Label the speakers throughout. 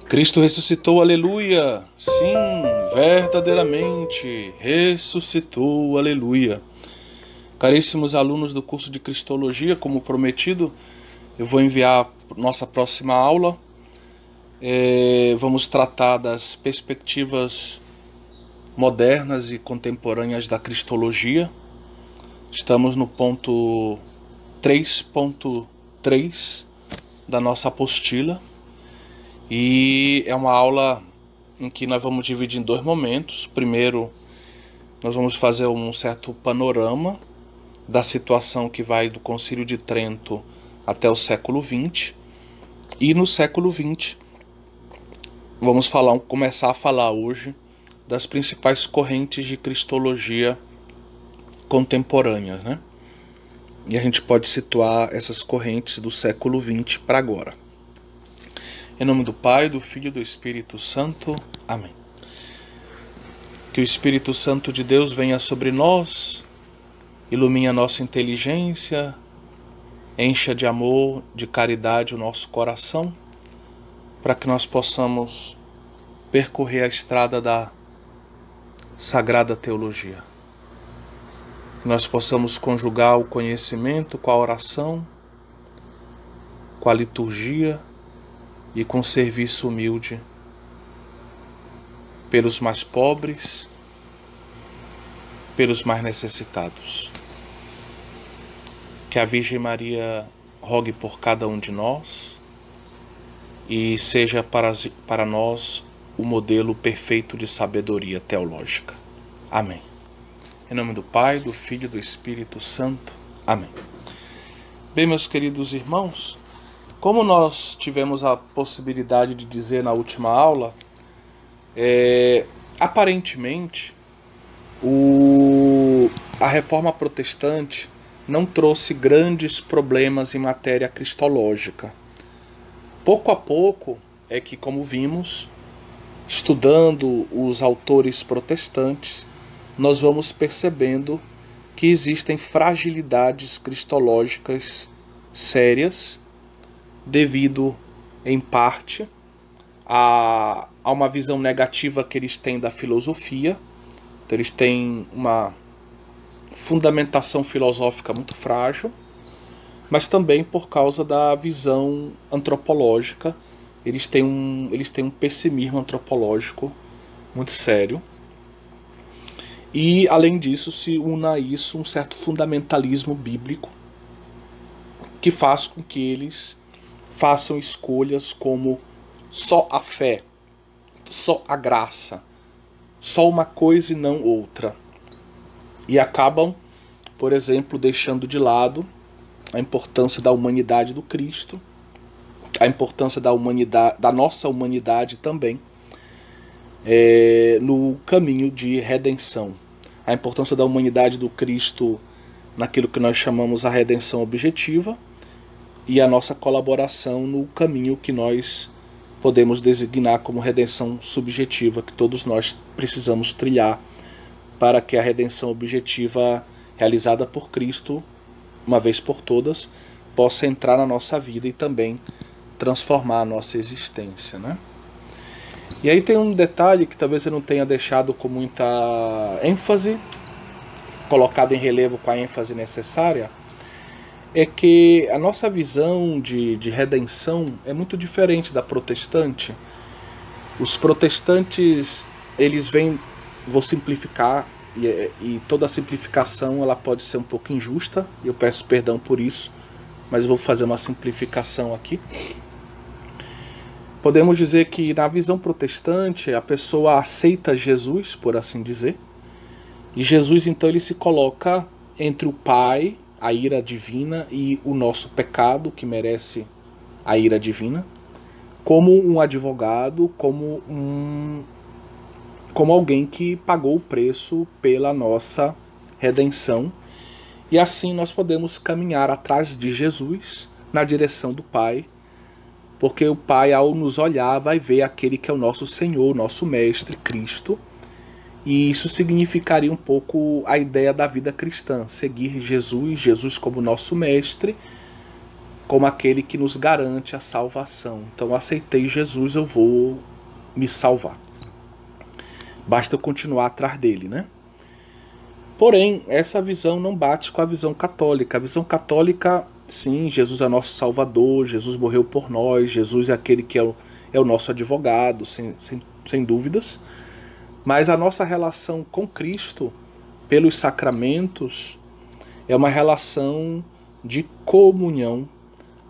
Speaker 1: Cristo ressuscitou, aleluia! Sim, verdadeiramente ressuscitou, aleluia! Caríssimos alunos do curso de Cristologia, como prometido, eu vou enviar nossa próxima aula. Vamos tratar das perspectivas modernas e contemporâneas da Cristologia. Estamos no ponto 3.3 da nossa apostila. E é uma aula em que nós vamos dividir em dois momentos. Primeiro, nós vamos fazer um certo panorama da situação que vai do Concílio de Trento até o século XX. E no século XX, vamos começar a falar hoje das principais correntes de cristologia contemporâneas, né? E a gente pode situar essas correntes do século XX para agora. Em nome do Pai, do Filho e do Espírito Santo. Amém. Que o Espírito Santo de Deus venha sobre nós, ilumine a nossa inteligência, encha de amor, de caridade o nosso coração, para que nós possamos percorrer a estrada da Sagrada Teologia. Que nós possamos conjugar o conhecimento com a oração, com a liturgia, e com serviço humilde pelos mais pobres, pelos mais necessitados. Que a Virgem Maria rogue por cada um de nós e seja para nós o modelo perfeito de sabedoria teológica. Amém. Em nome do Pai, do Filho e do Espírito Santo. Amém. Bem, meus queridos irmãos, como nós tivemos a possibilidade de dizer na última aula, aparentemente a Reforma Protestante não trouxe grandes problemas em matéria cristológica. Pouco a pouco é que, como vimos, estudando os autores protestantes, nós vamos percebendo que existem fragilidades cristológicas sérias, devido, em parte, a uma visão negativa que eles têm da filosofia. Então, eles têm uma fundamentação filosófica muito frágil, mas também por causa da visão antropológica. Eles têm um pessimismo antropológico muito sério. E, além disso, se une a isso um certo fundamentalismo bíblico que faz com que eles façam escolhas como só a fé, só a graça, só uma coisa e não outra. E acabam, por exemplo, deixando de lado a importância da humanidade do Cristo, a importância da nossa humanidade também, no caminho de redenção. A importância da humanidade do Cristo naquilo que nós chamamos a redenção objetiva, e a nossa colaboração no caminho que nós podemos designar como redenção subjetiva, que todos nós precisamos trilhar para que a redenção objetiva realizada por Cristo, uma vez por todas, possa entrar na nossa vida e também transformar a nossa existência, né? E aí tem um detalhe que talvez eu não tenha deixado com muita ênfase, colocado em relevo com a ênfase necessária, é que a nossa visão de redenção é muito diferente da protestante. Os protestantes, eles vêm, vou simplificar, e toda a simplificação ela pode ser um pouco injusta, e eu peço perdão por isso, mas eu vou fazer uma simplificação aqui. Podemos dizer que na visão protestante a pessoa aceita Jesus, por assim dizer, e Jesus então ele se coloca entre o Pai, a ira divina, e o nosso pecado, que merece a ira divina, como um advogado, como alguém que pagou o preço pela nossa redenção. E assim nós podemos caminhar atrás de Jesus na direção do Pai, porque o Pai, ao nos olhar, vai ver aquele que é o nosso Senhor, nosso Mestre, Cristo. E isso significaria um pouco a ideia da vida cristã, seguir Jesus como nosso mestre, como aquele que nos garante a salvação. Então, eu aceitei Jesus, eu vou me salvar. Basta eu continuar atrás dele, né? Porém, essa visão não bate com a visão católica. A visão católica, sim, Jesus é nosso Salvador, Jesus morreu por nós, Jesus é aquele que é o nosso advogado, sem dúvidas. Mas a nossa relação com Cristo, pelos sacramentos, é uma relação de comunhão,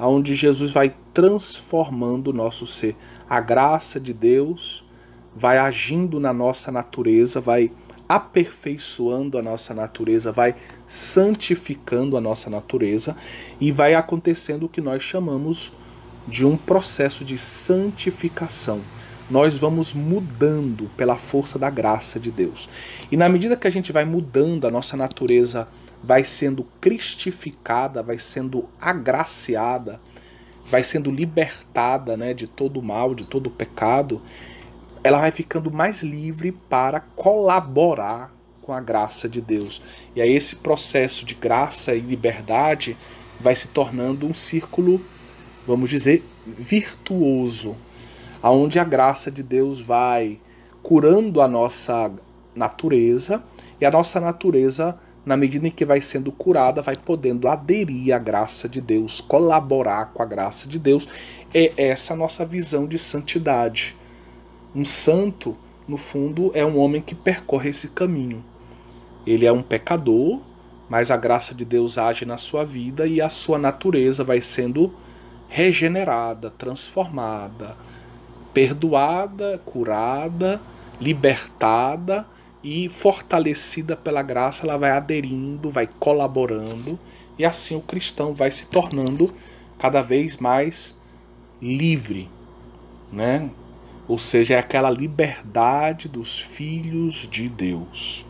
Speaker 1: onde Jesus vai transformando o nosso ser. A graça de Deus vai agindo na nossa natureza, vai aperfeiçoando a nossa natureza, vai santificando a nossa natureza e vai acontecendo o que nós chamamos de um processo de santificação. Nós vamos mudando pela força da graça de Deus. E na medida que a gente vai mudando, a nossa natureza vai sendo cristificada, vai sendo agraciada, vai sendo libertada, né, de todo o mal, de todo o pecado, ela vai ficando mais livre para colaborar com a graça de Deus. E aí esse processo de graça e liberdade vai se tornando um círculo, vamos dizer, virtuoso, onde a graça de Deus vai curando a nossa natureza, e a nossa natureza, na medida em que vai sendo curada, vai podendo aderir à graça de Deus, colaborar com a graça de Deus. É essa a nossa visão de santidade. Um santo, no fundo, é um homem que percorre esse caminho. Ele é um pecador, mas a graça de Deus age na sua vida e a sua natureza vai sendo regenerada, transformada, perdoada, curada, libertada e fortalecida pela graça. Ela vai aderindo, vai colaborando, e assim o cristão vai se tornando cada vez mais livre, né? Ou seja, é aquela liberdade dos filhos de Deus.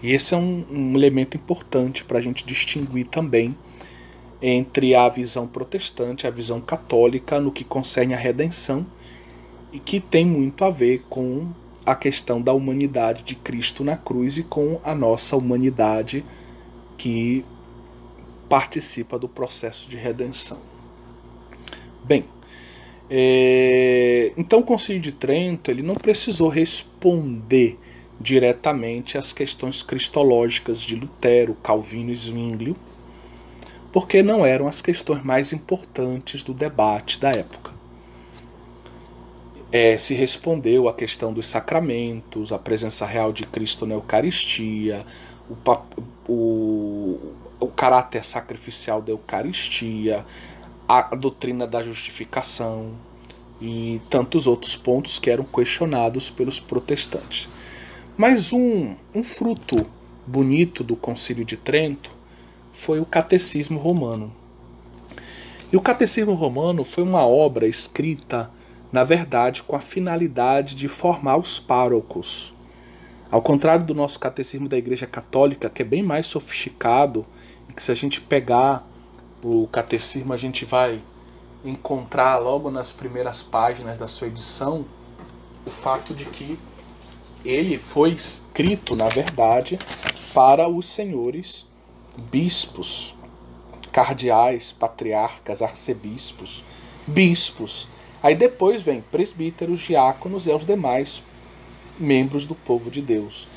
Speaker 1: E esse é um elemento importante para a gente distinguir também entre a visão protestante e a visão católica no que concerne a redenção, e que tem muito a ver com a questão da humanidade de Cristo na cruz e com a nossa humanidade que participa do processo de redenção. Bem, então o Concílio de Trento ele não precisou responder diretamente às questões cristológicas de Lutero, Calvino e Zwinglio, porque não eram as questões mais importantes do debate da época. Se respondeu à questão dos sacramentos, a presença real de Cristo na Eucaristia, o caráter sacrificial da Eucaristia, a doutrina da justificação e tantos outros pontos que eram questionados pelos protestantes. Mas um fruto bonito do Concílio de Trento foi o Catecismo Romano. E o Catecismo Romano foi uma obra escrita, na verdade, com a finalidade de formar os párocos. Ao contrário do nosso Catecismo da Igreja Católica, que é bem mais sofisticado, e que se a gente pegar o Catecismo a gente vai encontrar logo nas primeiras páginas da sua edição o fato de que ele foi escrito, na verdade, para os senhores bispos, cardeais, patriarcas, arcebispos, bispos. Aí depois vem presbíteros, diáconos e os demais membros do povo de Deus.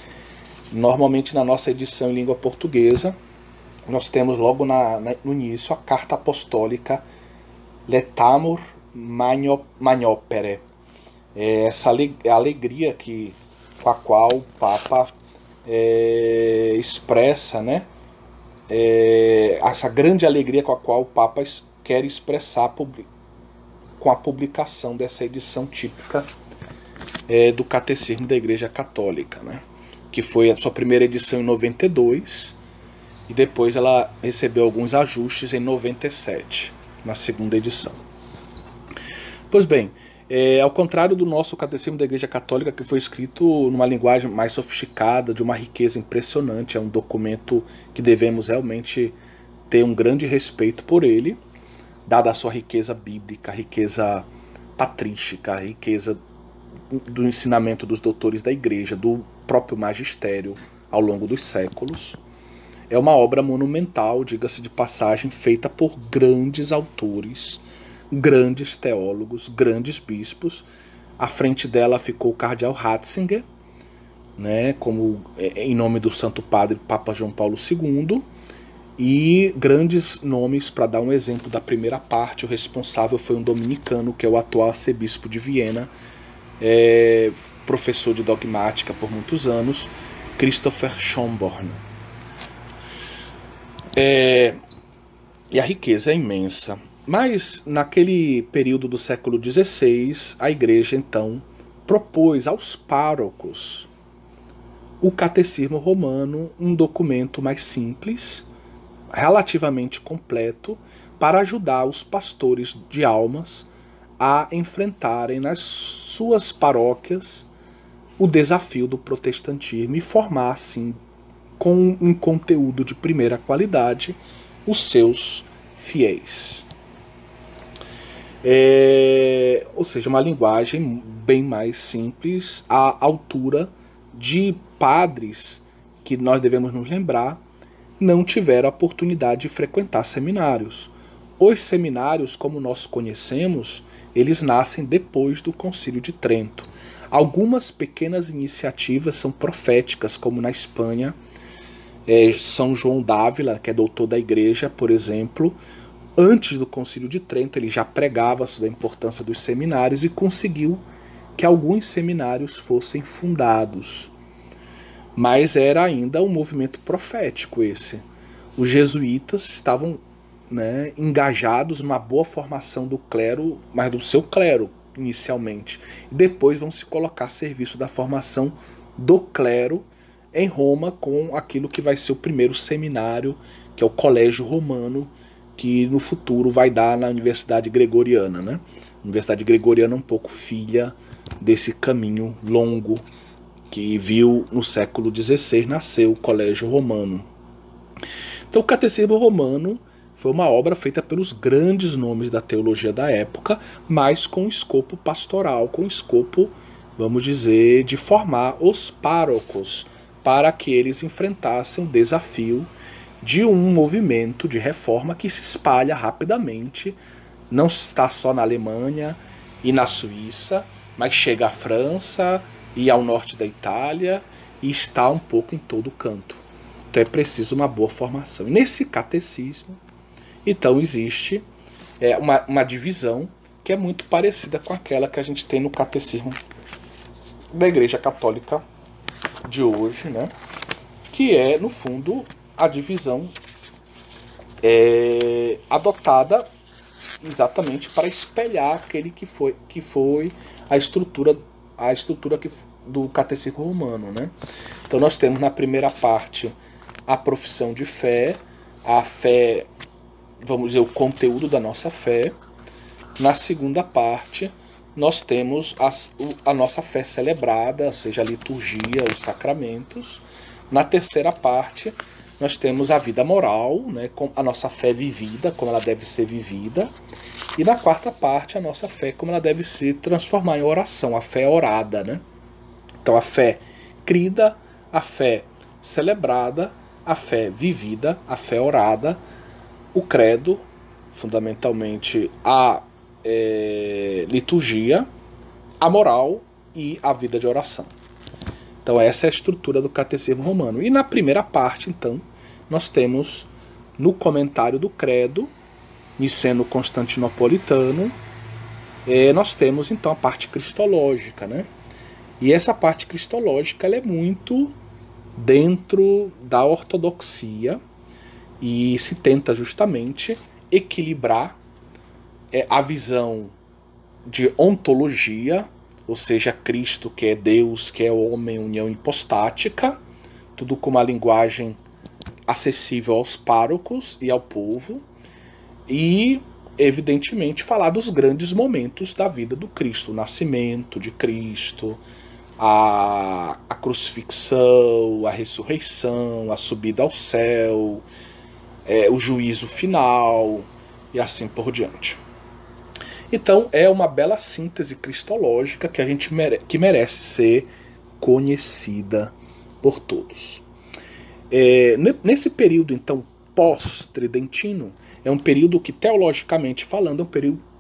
Speaker 1: Normalmente na nossa edição em língua portuguesa, nós temos logo no início a carta apostólica Letamur Maniopere. Essa alegria com a qual o Papa expressa, né? Essa grande alegria com a qual o Papa quer expressar com a publicação dessa edição típica do Catecismo da Igreja Católica, né? Que foi a sua primeira edição em 92, e depois ela recebeu alguns ajustes em 97, na segunda edição. Pois bem, ao contrário do nosso Catecismo da Igreja Católica, que foi escrito numa linguagem mais sofisticada, de uma riqueza impressionante, é um documento que devemos realmente ter um grande respeito por ele, dada a sua riqueza bíblica, riqueza patrística, riqueza do ensinamento dos doutores da Igreja, do próprio magistério ao longo dos séculos. É uma obra monumental, diga-se de passagem, feita por grandes autores, grandes teólogos, grandes bispos. À frente dela ficou o cardeal Ratzinger, né, como em nome do Santo Padre Papa João Paulo II, e grandes nomes. Para dar um exemplo da primeira parte, o responsável foi um dominicano, que é o atual arcebispo de Viena, professor de dogmática por muitos anos, Christopher Schönborn. E a riqueza é imensa. Mas naquele período do século XVI, a Igreja então propôs aos párocos o Catecismo Romano, um documento mais simples, relativamente completo, para ajudar os pastores de almas a enfrentarem nas suas paróquias o desafio do protestantismo e formar, assim, com um conteúdo de primeira qualidade, os seus fiéis. Ou seja, uma linguagem bem mais simples, à altura de padres que nós devemos nos lembrar não tiveram a oportunidade de frequentar seminários. Os seminários, como nós conhecemos, eles nascem depois do Concílio de Trento. Algumas pequenas iniciativas são proféticas, como na Espanha, São João d'Ávila, que é doutor da Igreja, por exemplo, antes do Concílio de Trento, ele já pregava sobre a importância dos seminários e conseguiu que alguns seminários fossem fundados. Mas era ainda um movimento profético esse. Os jesuítas estavam, né, engajados numa boa formação do clero, mas do seu clero, inicialmente. E depois vão se colocar a serviço da formação do clero em Roma, com aquilo que vai ser o primeiro seminário, que é o Colégio Romano, que no futuro vai dar na Universidade Gregoriana, né? A Universidade Gregoriana é um pouco filha desse caminho longo que viu no século XVI nascer o Colégio Romano. Então o Catecismo Romano foi uma obra feita pelos grandes nomes da teologia da época, mas com escopo pastoral, com escopo, vamos dizer, de formar os párocos para que eles enfrentassem o desafio de um movimento de reforma que se espalha rapidamente, não está só na Alemanha e na Suíça, mas chega à França e ao norte da Itália e está um pouco em todo canto. Então é preciso uma boa formação. E nesse catecismo, então existe uma divisão que é muito parecida com aquela que a gente tem no catecismo da Igreja Católica de hoje, né? Que é, no fundo, a divisão adotada exatamente para espelhar aquele que foi a estrutura do Catecismo Romano, né? Então nós temos na primeira parte a profissão de fé, a fé, vamos dizer, o conteúdo da nossa fé. Na segunda parte nós temos a nossa fé celebrada, ou seja, a liturgia, os sacramentos. Na terceira parte nós temos a vida moral, né, com a nossa fé vivida, como ela deve ser vivida. E na quarta parte, a nossa fé, como ela deve se transformar em oração, a fé orada, né? Então a fé crida, a fé celebrada, a fé vivida, a fé orada, o credo, fundamentalmente a liturgia, a moral e a vida de oração. Então essa é a estrutura do Catecismo Romano. E na primeira parte, então, nós temos no comentário do credo, niceno-constantinopolitano, nós temos então a parte cristológica, né? E essa parte cristológica ela é muito dentro da ortodoxia e se tenta justamente equilibrar a visão de ontologia, ou seja, Cristo que é Deus, que é homem, união hipostática, tudo com uma linguagem acessível aos párocos e ao povo, e evidentemente falar dos grandes momentos da vida do Cristo, o nascimento de Cristo, a crucifixão, a ressurreição, a subida ao céu, o juízo final e assim por diante. Então é uma bela síntese cristológica que a gente que merece ser conhecida por todos. Nesse período, então, pós-tridentino, é um período que, teologicamente falando, é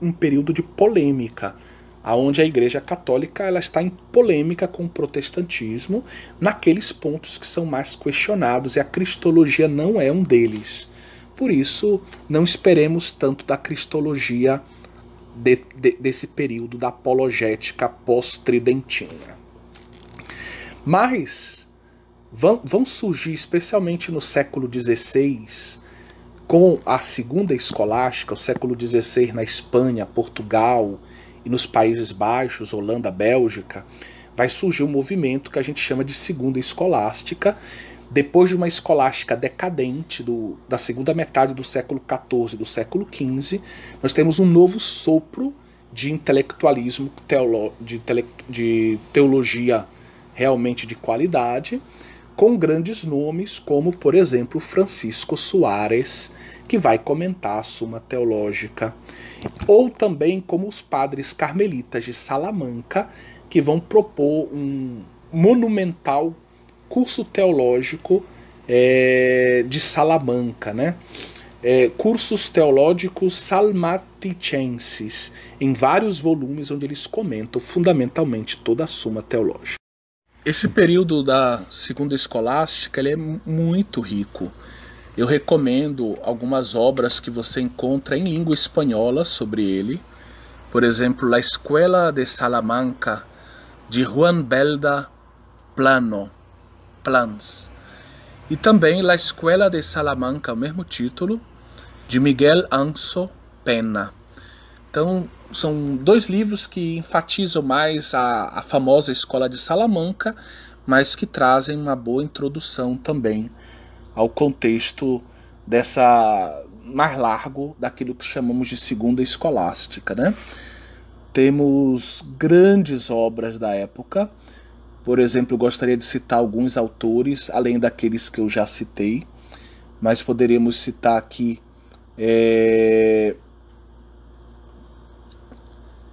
Speaker 1: um período de polêmica, onde a Igreja Católica ela está em polêmica com o protestantismo naqueles pontos que são mais questionados, e a cristologia não é um deles. Por isso, não esperemos tanto da cristologia desse período da apologética pós-tridentina. Mas vão surgir, especialmente no século XVI, com a segunda escolástica, o século XVI na Espanha, Portugal e nos Países Baixos, Holanda, Bélgica, vai surgir um movimento que a gente chama de segunda escolástica, depois de uma escolástica decadente da segunda metade do século XIV e do século XV. Nós temos um novo sopro de intelectualismo, de teologia realmente de qualidade, com grandes nomes como, por exemplo, Francisco Soares, que vai comentar a Suma Teológica, ou também como os padres carmelitas de Salamanca, que vão propor um monumental curso teológico de Salamanca, né? Cursos teológicos salmaticenses, em vários volumes onde eles comentam fundamentalmente toda a Suma Teológica. Esse período da segunda escolástica ele é muito rico. Eu recomendo algumas obras que você encontra em língua espanhola sobre ele. Por exemplo, La Escuela de Salamanca, de Juan Belda Plans. E também La Escuela de Salamanca, o mesmo título, de Miguel Anso Pena. Então, são dois livros que enfatizam mais a famosa Escola de Salamanca, mas que trazem uma boa introdução também ao contexto mais largo daquilo que chamamos de segunda escolástica, né? Temos grandes obras da época. Por exemplo, eu gostaria de citar alguns autores, além daqueles que eu já citei, mas poderíamos citar aqui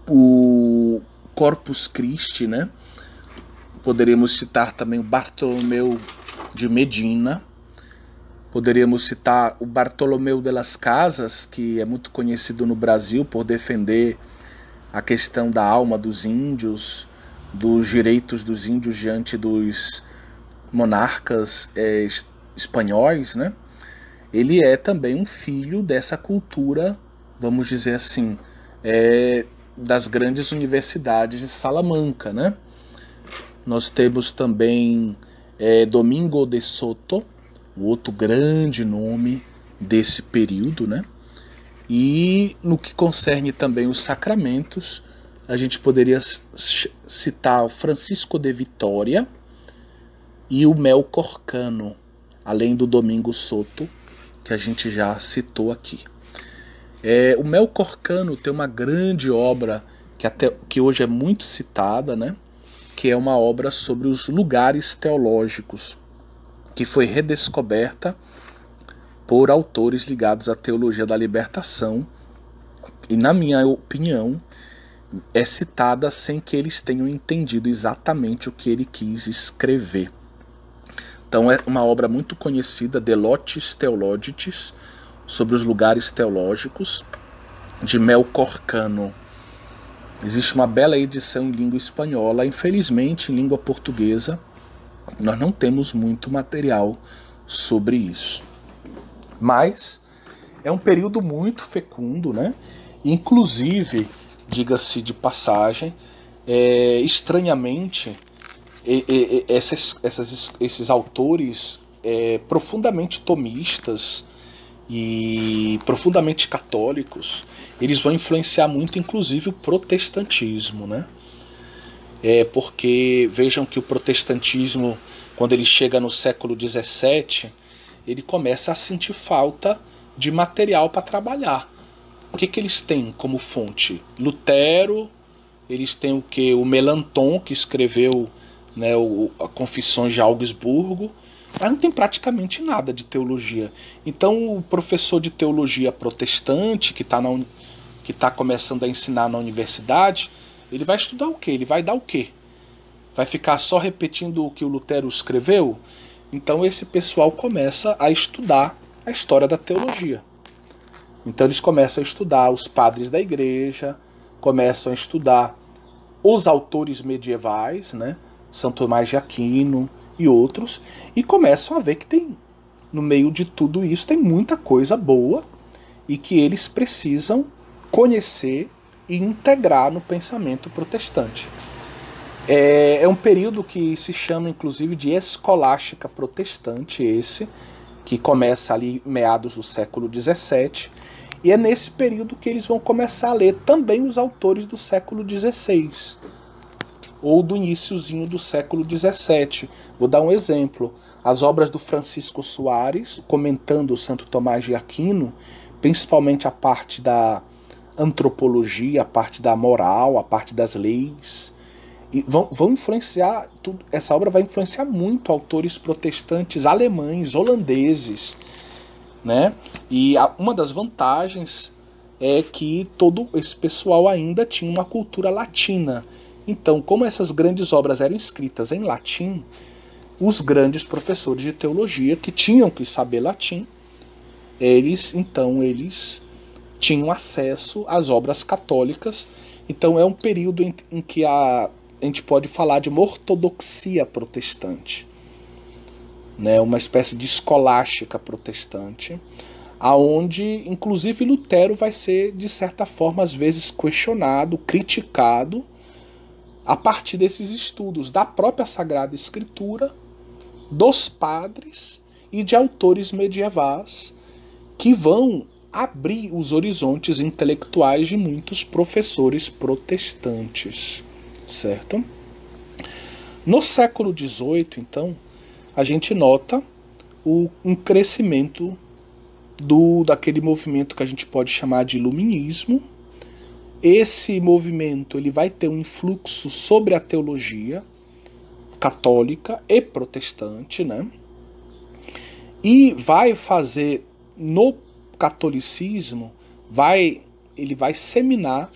Speaker 1: o Corpus Christi, né? Poderíamos citar também o Bartolomeu de Medina. Poderíamos citar o Bartolomeu de las Casas, que é muito conhecido no Brasil por defender a questão da alma dos índios, dos direitos dos índios diante dos monarcas espanhóis, né? Ele é também um filho dessa cultura, vamos dizer assim, das grandes universidades de Salamanca, né? Nós temos também Domingo de Soto, o outro grande nome desse período, né? E no que concerne também os sacramentos, a gente poderia citar o Francisco de Vitória e o Melchor Cano, além do Domingo Soto, que a gente já citou aqui. O Melchor Cano tem uma grande obra que hoje é muito citada, né? Que é uma obra sobre os lugares teológicos, que foi redescoberta por autores ligados à teologia da libertação, e na minha opinião é citada sem que eles tenham entendido exatamente o que ele quis escrever. Então é uma obra muito conhecida, De Locis Theologicis, sobre os lugares teológicos, de Melchor Cano. Existe uma bela edição em língua espanhola, infelizmente em língua portuguesa nós não temos muito material sobre isso. Mas é um período muito fecundo, né? Inclusive, diga-se de passagem, estranhamente, esses autores profundamente tomistas e profundamente católicos, eles vão influenciar muito, inclusive, o protestantismo, né? Porque vejam que o protestantismo, quando ele chega no século XVII, ele começa a sentir falta de material para trabalhar. O que eles têm como fonte? Lutero, eles têm o que? O Melanchthon, que escreveu, né, a Confissões de Augsburgo, mas não tem praticamente nada de teologia. Então o professor de teologia protestante, que está começando a ensinar na universidade, ele vai estudar o quê? Ele vai dar o quê? Vai ficar só repetindo o que o Lutero escreveu? Então esse pessoal começa a estudar a história da teologia. Então eles começam a estudar os padres da igreja, começam a estudar os autores medievais, né? São Tomás de Aquino e outros, e começam a ver que tem, no meio de tudo isso, tem muita coisa boa e que eles precisam conhecer e integrar no pensamento protestante. É um período que se chama inclusive de escolástica protestante, esse, que começa ali meados do século XVII, e é nesse período que eles vão começar a ler também os autores do século XVI, ou do iniciozinho do século XVII. Vou dar um exemplo. As obras do Francisco Soares, comentando o Santo Tomás de Aquino, principalmente a parte da antropologia, a parte da moral, a parte das leis, e vão influenciar, essa obra vai influenciar muito autores protestantes alemães, holandeses, né? E uma das vantagens é que todo esse pessoal ainda tinha uma cultura latina. Então, como essas grandes obras eram escritas em latim, os grandes professores de teologia que tinham que saber latim, eles tinham acesso às obras católicas. Então é um período em que a gente pode falar de uma ortodoxia protestante, né? Uma espécie de escolástica protestante, aonde inclusive Lutero vai ser, de certa forma, às vezes questionado, criticado, a partir desses estudos da própria Sagrada Escritura, dos padres e de autores medievais que vão abrir os horizontes intelectuais de muitos professores protestantes, certo? No século XVIII, então, a gente nota um crescimento daquele movimento que a gente pode chamar de iluminismo. Esse movimento ele vai ter um influxo sobre a teologia católica e protestante, né? E vai fazer no catolicismo, ele vai seminar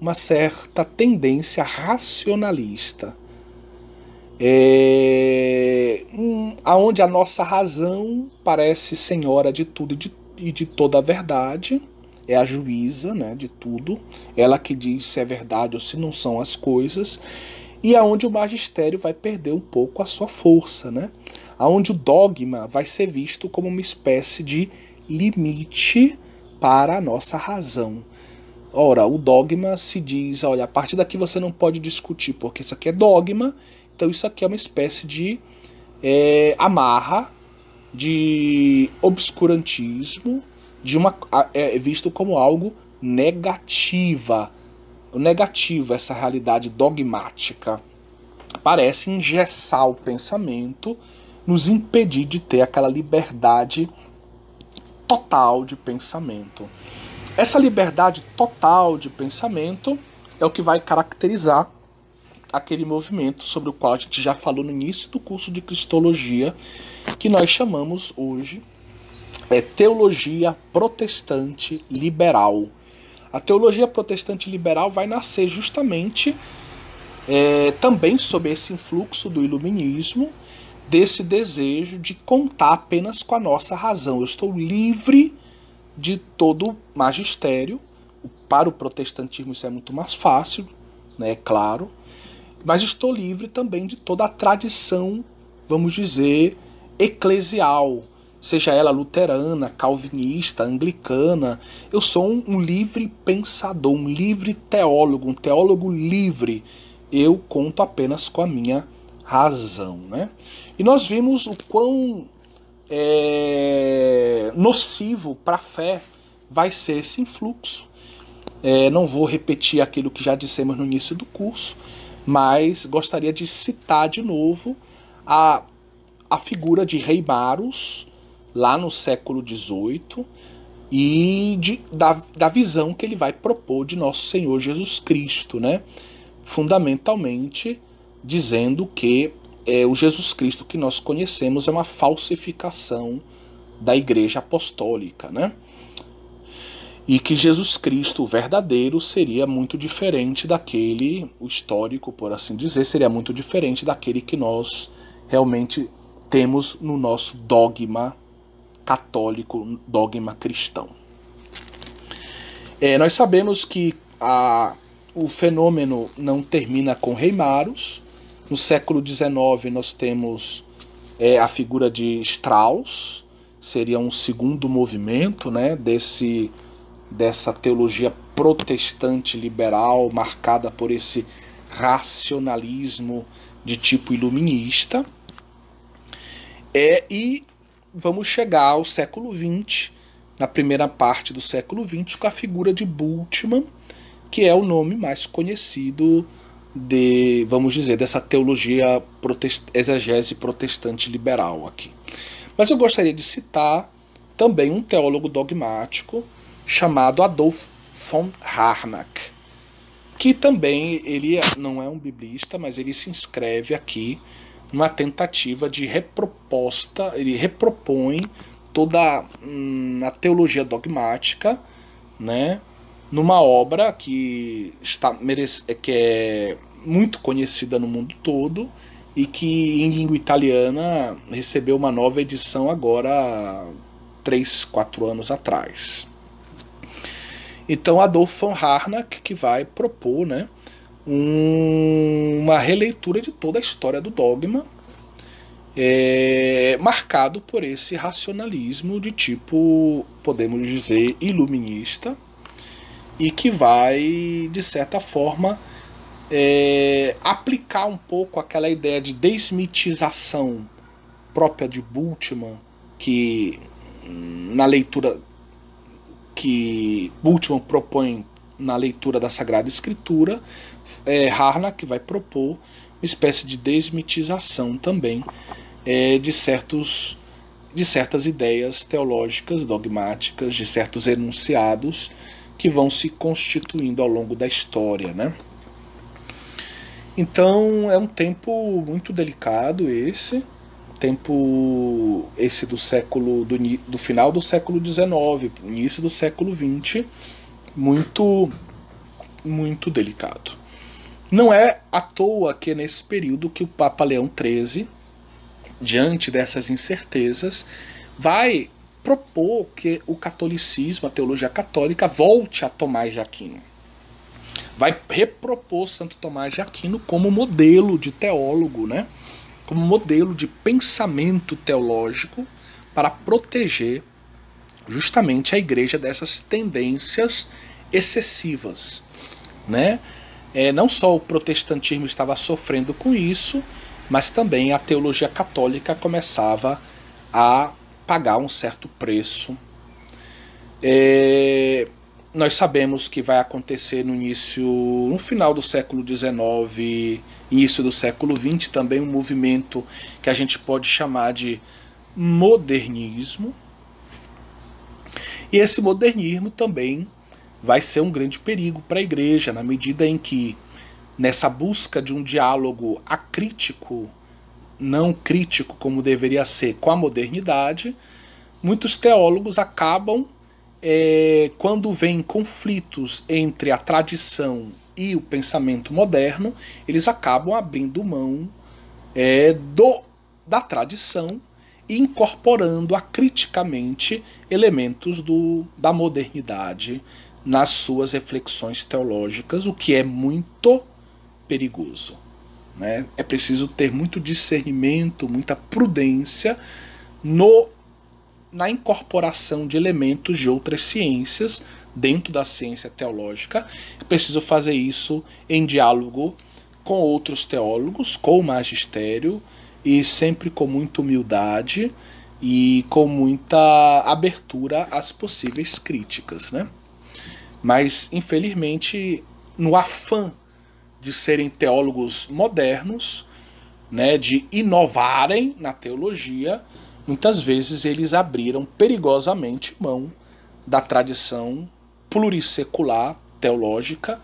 Speaker 1: uma certa tendência racionalista, aonde a nossa razão parece senhora de tudo e de toda a verdade, é a juíza, né, de tudo, ela que diz se é verdade ou se não são as coisas, e aonde o magistério vai perder um pouco a sua força, né, aonde o dogma vai ser visto como uma espécie de limite para a nossa razão. Ora, o dogma se diz, olha, a partir daqui você não pode discutir, porque isso aqui é dogma, então isso aqui é uma espécie de amarra, de obscurantismo, é visto como algo negativo, essa realidade dogmática. Parece engessar o pensamento, nos impedir de ter aquela liberdade total de pensamento. Essa liberdade total de pensamento é o que vai caracterizar aquele movimento sobre o qual a gente já falou no início do curso de Cristologia, que nós chamamos hoje teologia protestante liberal. A teologia protestante liberal vai nascer justamente também sob esse influxo do iluminismo, desse desejo de contar apenas com a nossa razão. Eu estou livre de todo magistério. Para o protestantismo isso é muito mais fácil, né, é claro, mas estou livre também de toda a tradição, vamos dizer, eclesial, seja ela luterana, calvinista, anglicana. Eu sou um livre pensador, um livre teólogo, um teólogo livre. Eu conto apenas com a minha razão, né? E nós vimos o quão nocivo para a fé vai ser esse influxo. Não vou repetir aquilo que já dissemos no início do curso, mas gostaria de citar de novo a figura de Rei Maros, lá no século XVIII, e da visão que ele vai propor de Nosso Senhor Jesus Cristo, né? Fundamentalmente dizendo que o Jesus Cristo que nós conhecemos é uma falsificação da Igreja Apostólica, né? E que Jesus Cristo, o verdadeiro, seria muito diferente daquele, o histórico, por assim dizer, seria muito diferente daquele que nós realmente temos no nosso dogma católico, dogma cristão. Nós sabemos que o fenômeno não termina com Reimarus. No século XIX nós temos a figura de Strauss, seria um segundo movimento, né, dessa teologia protestante liberal marcada por esse racionalismo de tipo iluminista. E vamos chegar ao século XX, na primeira parte do século XX, com a figura de Bultmann, que é o nome mais conhecido vamos dizer, dessa teologia exegese protestante liberal aqui. Mas eu gostaria de citar também um teólogo dogmático chamado Adolf von Harnack, que também ele não é um biblista, mas ele se inscreve aqui numa tentativa de reproposta. Ele repropõe toda a teologia dogmática, né, numa obra que é muito conhecida no mundo todo e que em língua italiana recebeu uma nova edição agora 3, 4 anos atrás. Então Adolf von Harnack que vai propor, né, uma releitura de toda a história do dogma, marcado por esse racionalismo de tipo, podemos dizer, iluminista, e que vai, de certa forma, aplicar um pouco aquela ideia de desmitização própria de Bultmann, que na leitura que Bultmann propõe na leitura da Sagrada Escritura, Harnack vai propor uma espécie de desmitização também de certas ideias teológicas, dogmáticas, de certos enunciados que vão se constituindo ao longo da história, né? Então é um tempo muito delicado do final do século XIX, início do século XX, muito, muito delicado. Não é à toa que é nesse período que o Papa Leão XIII, diante dessas incertezas, vai propor que o catolicismo, a teologia católica, volte a Tomás de Aquino. Vai repropor Santo Tomás de Aquino como modelo de teólogo, né? Como modelo de pensamento teológico para proteger justamente a igreja dessas tendências excessivas, né? Não só o protestantismo estava sofrendo com isso, mas também a teologia católica começava a pagar um certo preço. Nós sabemos que vai acontecer no final do século XIX, início do século XX, também um movimento que a gente pode chamar de modernismo. E esse modernismo também vai ser um grande perigo para a igreja, na medida em que, nessa busca de um diálogo acrítico, não crítico como deveria ser, com a modernidade, muitos teólogos acabam, quando vêm conflitos entre a tradição e o pensamento moderno, eles acabam abrindo mão da tradição e incorporando acriticamente elementos da modernidade nas suas reflexões teológicas, o que é muito perigoso, né? É preciso ter muito discernimento, muita prudência na incorporação de elementos de outras ciências dentro da ciência teológica. É preciso fazer isso em diálogo com outros teólogos, com o magistério, e sempre com muita humildade e com muita abertura às possíveis críticas, né? Mas, infelizmente, no afã de serem teólogos modernos, né, de inovarem na teologia, muitas vezes eles abriram perigosamente mão da tradição plurissecular teológica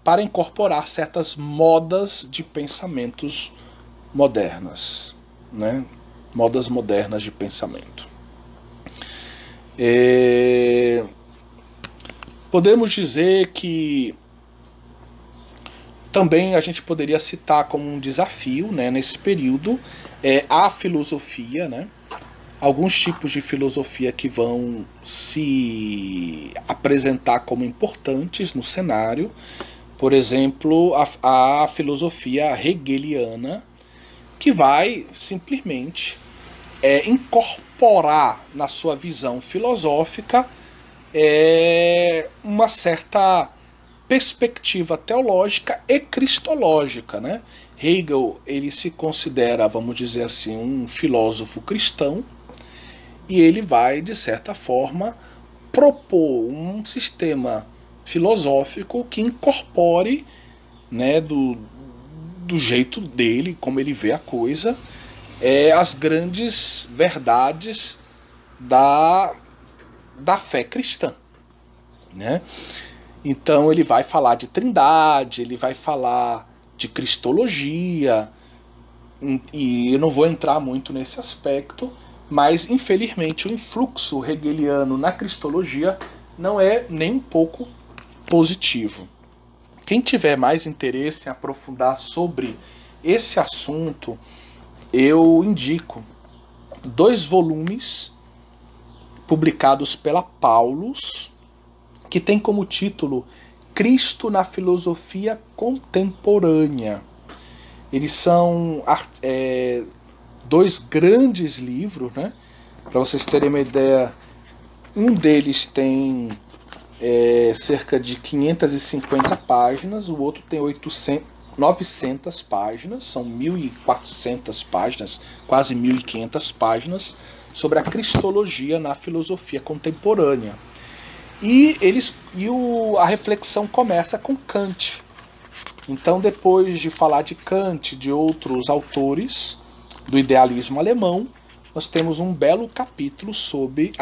Speaker 1: para incorporar certas modas de pensamentos modernas, né? Modas modernas de pensamento. Podemos dizer que Também a gente poderia citar como um desafio, né, nesse período, a filosofia, né? Alguns tipos de filosofia que vão se apresentar como importantes no cenário. Por exemplo, a filosofia hegeliana, que vai simplesmente incorporar na sua visão filosófica uma certa perspectiva teológica e cristológica, né? Hegel, ele se considera, vamos dizer assim, um filósofo cristão, e ele vai, de certa forma, propor um sistema filosófico que incorpore, né, do jeito dele, como ele vê a coisa, as grandes verdades da fé cristã, né? Então ele vai falar de trindade, ele vai falar de cristologia, e eu não vou entrar muito nesse aspecto, mas infelizmente o influxo hegeliano na cristologia não é nem um pouco positivo. Quem tiver mais interesse em aprofundar sobre esse assunto, eu indico 2 volumes publicados pela Paulus, que tem como título Cristo na Filosofia Contemporânea. Eles são 2 grandes livros, né? Para vocês terem uma ideia, um deles tem cerca de 550 páginas, o outro tem 900 páginas, são 1.400 páginas, quase 1.500 páginas, sobre a cristologia na filosofia contemporânea. E a reflexão começa com Kant. Então, depois de falar de Kant, de outros autores do idealismo alemão, nós temos um belo capítulo sobre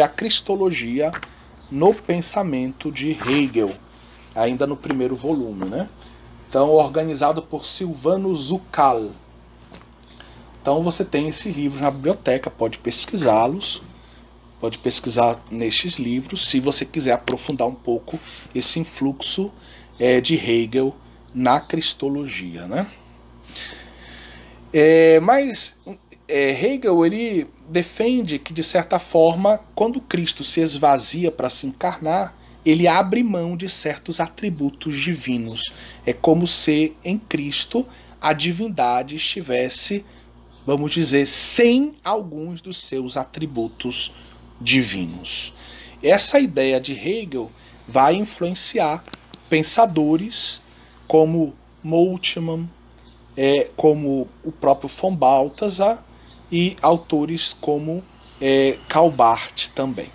Speaker 1: a cristologia no pensamento de Hegel, ainda no primeiro volume, né? Então, organizado por Silvano Zuccall. Então, você tem esses livros na biblioteca, pode pesquisá-los. Pode pesquisar nestes livros, se você quiser aprofundar um pouco esse influxo de Hegel na cristologia, né? Mas Hegel, ele defende que, de certa forma, quando Cristo se esvazia para se encarnar, ele abre mão de certos atributos divinos. É como se em Cristo a divindade estivesse, vamos dizer, sem alguns dos seus atributos divinos. Essa ideia de Hegel vai influenciar pensadores como Moltmann, como o próprio von Balthasar, e autores como Karl Barth também.